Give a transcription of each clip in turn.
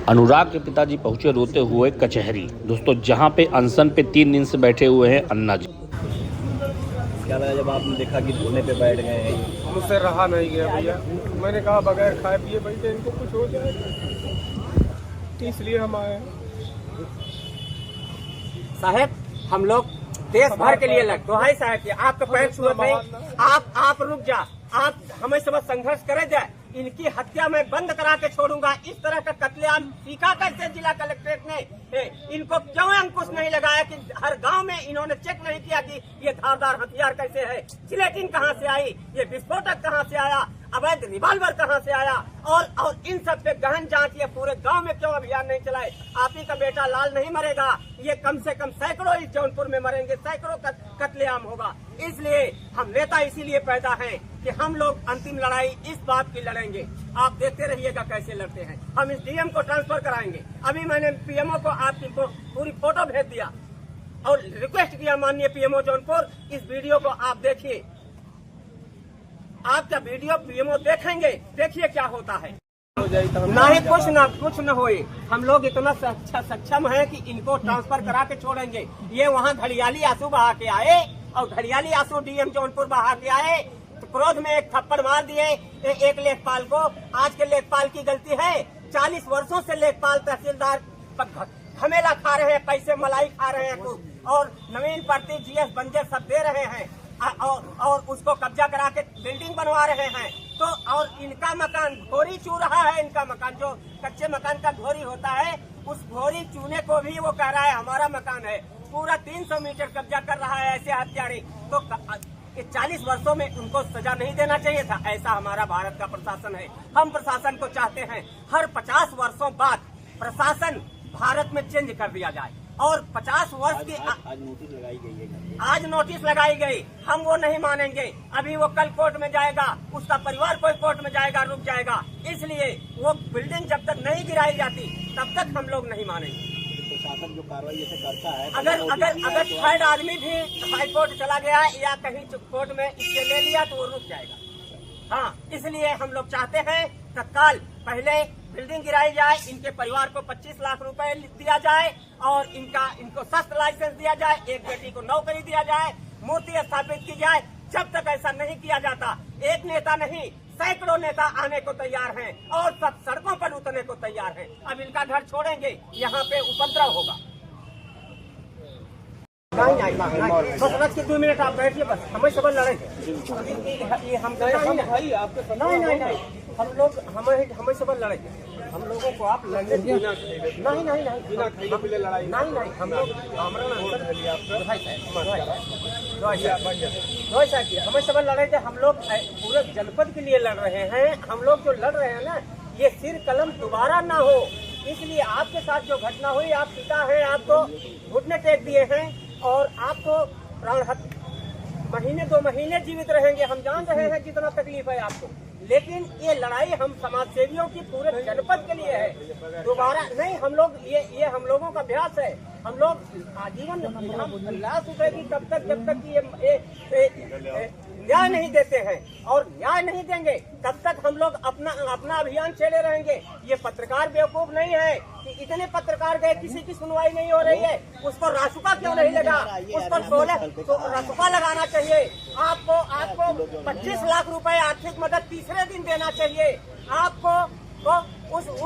अनुराग के पिताजी पहुंचे रोते हुए कचहरी। दोस्तों, जहां पे अनशन पे 3 दिन से बैठे हुए हैं अन्ना जी। क्या लगा जब आपने देखा कि धरने पे बैठ गए हैं? मुझसे रहा नहीं गया भैया। मैंने कहा बगैर खाए पिए बैठे इनको कुछ हो जाए, इसलिए हम आए हैं। साहब, हम लोग देश भर के लिए लग तो है साहब, आप तो पैर छुए नहीं। आप रुक जा, आप हमें सब संघर्ष करे जाए। इनकी हत्या मैं बंद करा के छोड़ूंगा। इस तरह का कत्लेआम सीखा कैसे जिला कलेक्ट्रेट ने? इनको क्यों अंकुश नहीं लगाया कि हर गांव में इन्होंने चेक नहीं किया कि ये धारदार हथियार कैसे है, जिलेटिन कहां से आई, ये विस्फोटक कहां से आया, अवैध रिवाल्वर कहां से आया, और इन सब पे गहन जांच ये पूरे गांव में क्यों अभियान नहीं चलाए? आप ही का बेटा लाल नहीं मरेगा, ये कम से कम सैकड़ों इस जौनपुर में मरेंगे, सैकड़ों कत्लेआम होगा। इसलिए हम नेता इसीलिए पैदा हैं कि हम लोग अंतिम लड़ाई इस बात की लड़ेंगे। आप देखते रहिएगा कैसे लड़ते हैं। हम इस डीएम को ट्रांसफर कराएंगे। अभी मैंने पीएमओ को आपकी पूरी फोटो भेज दिया और रिक्वेस्ट किया, माननीय पीएमओ जौनपुर, इस वीडियो को आप देखिए। आपका वीडियो पीएमओ देखेंगे, देखिए क्या होता है। ना ही कुछ न होए। हम लोग इतना सक्षम हैं कि इनको ट्रांसफर करा के छोड़ेंगे। ये वहाँ घड़ियाली आंसू बहा के आए और घड़ियाली आंसू डीएम जौनपुर बहा के आए, तो क्रोध में एक थप्पड़ मार दिए एक लेखपाल को। आज के लेखपाल की गलती है। 40 वर्षों से लेखपाल तहसीलदार झमेला खा रहे हैं, पैसे मलाई खा रहे हैं, और नवीन प्रतीक जीएस बंजर सब दे रहे हैं, और उसको कब्जा करा के बिल्डिंग बनवा रहे हैं। तो और इनका मकान घोरी चू रहा है। इनका मकान जो कच्चे मकान का घोरी होता है, उस घोरी चूने को भी वो कह रहा है हमारा मकान है। पूरा 300 मीटर कब्जा कर रहा है ऐसे हत्यारे। तो 40 वर्षों में उनको सजा नहीं देना चाहिए था? ऐसा हमारा भारत का प्रशासन है। हम प्रशासन को चाहते हैं हर 50 वर्षों बाद प्रशासन भारत में चेंज कर दिया जाए, और 50 वर्ष की आज नोटिस लगाई गई है। आज नोटिस लगाई गई, हम वो नहीं मानेंगे। अभी वो कल कोर्ट में जाएगा, उसका परिवार कोई कोर्ट में जाएगा, रुक जाएगा। इसलिए वो बिल्डिंग जब तक नहीं गिराई जाती तब तक हम लोग नहीं मानेंगे। प्रशासन जो कार्रवाई ऐसे करता है, अगर थर्ड आदमी भी हाई कोर्ट चला गया या कहीं कोर्ट में इससे ले लिया तो वो रुक जाएगा। हाँ, इसलिए हम लोग चाहते हैं तत्काल पहले बिल्डिंग गिराई जाए, इनके परिवार को 25 लाख रुपए दिया जाए, और इनको शस्त्र लाइसेंस दिया जाए, एक बेटी को नौकरी दिया जाए, मूर्ति स्थापित की जाए। जब तक ऐसा नहीं किया जाता, एक नेता नहीं सैकड़ों नेता आने को तैयार हैं और सब सड़कों पर उतरने को तैयार हैं। अब इनका घर छोड़ेंगे, यहाँ पे उपद्रव होगा। नहीं, बस रख के 2 मिनट आप बैठिए, बस हमें सब लड़ेंगे। ये हम नहीं, हम लोग हमें सब लड़ेंगे। हम लोगों को आप लड़ने नहीं, बिना खरीदे पीले लड़ाई नहीं। हम लोग हमें सब लड़ेंगे। हम लोग पूरे जनपद के लिए लड़ रहे हैं। हम लोग जो लड़ रहे हैं ना, ये सिर कलम दोबारा ना हो। इसलिए आपके साथ जो घटना हुई, आप पिता हैं, आपको घुटने टेक दिए हैं और आपको महीने 2 महीने जीवित रहेंगे। हम जान रहे हैं कितना तकलीफ है आपको, लेकिन ये लड़ाई हम समाज सेवियों की पूरे जनपद के लिए है। दोबारा नहीं, हम लोग ये हम लोगों का अभ्यास है। हम लोग आजीवन लाश उठेगी तब तक जब तक ये न्याय नहीं देते हैं, और न्याय नहीं देंगे तब तक हम लोग अपना अभियान चले रहेंगे। ये पत्रकार बेवकूफ नहीं है कि इतने पत्रकार गए, किसी की सुनवाई नहीं हो रही है। उसको रासुका क्यों नहीं लगा? उसको 16 रासुका लगाना चाहिए। आपको 25 लाख रुपए आर्थिक मदद तीसरे दिन देना चाहिए। आपको तो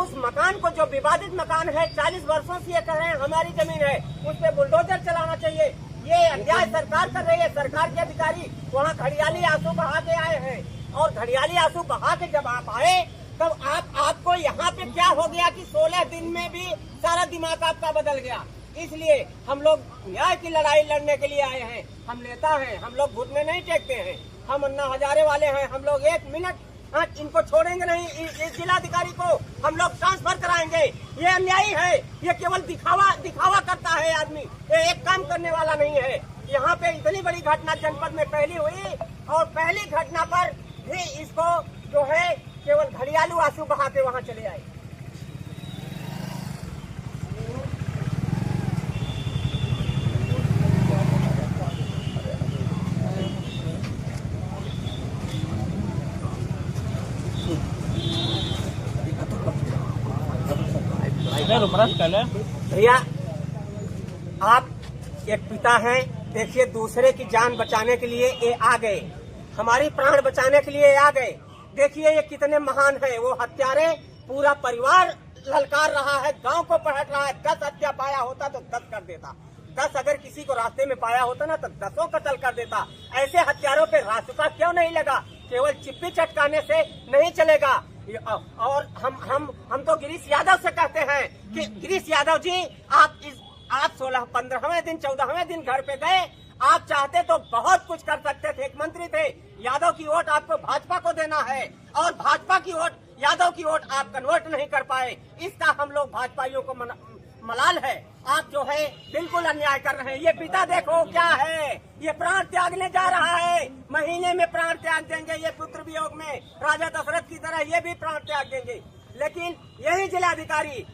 उस मकान को, जो विवादित मकान है, 40 वर्षों से ये कह रहे हैं हमारी जमीन है, उस पे बुलडोजर चलाना चाहिए। ये अन्याय सरकार कर रही है। सरकार के अधिकारी वहाँ घड़ियाली आंसू बहा के आए हैं, और घड़ियाली आंसू बहा के जब आप आए तब आपको यहाँ पे क्या हो गया कि 16 दिन में भी सारा दिमाग आपका बदल गया। इसलिए हम लोग न्याय की लड़ाई लड़ने के लिए आए हैं। हम नेता हैं, हम लोग घुटने नहीं टेकते हैं। हम अन्ना हजारे वाले हैं। हम लोग 1 मिनट इनको छोड़ेंगे नहीं। इस जिलाधिकारी को हम लोग ट्रांसफर कराएंगे। ये अन्यायी है। ये केवल दिखावा करता है आदमी, ये एक काम करने वाला नहीं है। यहाँ पे इतनी बड़ी घटना जनपद में पहली हुई, और पहली घटना पर भी इसको जो है केवल घड़ियालू आंसू बहा के वहाँ चले आए। भैया आप एक पिता हैं, देखिए दूसरे की जान बचाने के लिए ये आ गए, हमारी प्राण बचाने के लिए ये आ गए। देखिए ये कितने महान हैं, वो हत्यारे पूरा परिवार ललकार रहा है, गांव को पलट रहा है। 10 हत्या पाया होता तो 10 कर देता, 10 अगर किसी को रास्ते में पाया होता ना तो 10 कत्ल कर देता। ऐसे हत्यारों पे रास्ता क्यों नहीं लगा? केवल चिप्पी चटकाने से नहीं चलेगा। और हम तो गिरीश यादव से कहते हैं कि गिरीश यादव जी आप 16, 15वें दिन 14वें दिन घर पे गए, आप चाहते तो बहुत कुछ कर सकते थे, एक मंत्री थे। यादव की वोट आपको भाजपा को देना है और भाजपा की वोट यादव की वोट आप कन्वर्ट नहीं कर पाए, इसका हम लोग भाजपाइयों को मलाल है। आप जो है बिल्कुल अन्याय कर रहे हैं। ये पिता देखो क्या है, ये प्राण त्यागने जा रहा है, महीने में प्राण त्याग देंगे। ये पुत्र वियोग में राजा दशरथ की तरह ये भी प्राण त्याग देंगे। लेकिन यही जिलाधिकारी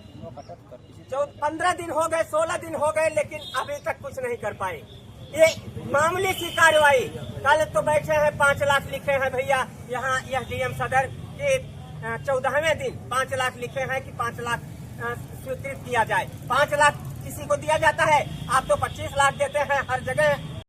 15 दिन हो गए, 16 दिन हो गए, लेकिन अभी तक कुछ नहीं कर पाए। ये मामूली सी कार्रवाई, कल तो बैठे हैं 5 लाख लिखे हैं भैया यहाँ एसडीएम सदर के 14वें दिन 5 लाख लिखे हैं कि 5 लाख स्वीकृत किया जाए। 5 लाख किसी को दिया जाता है, आप तो 25 लाख देते हैं हर जगह।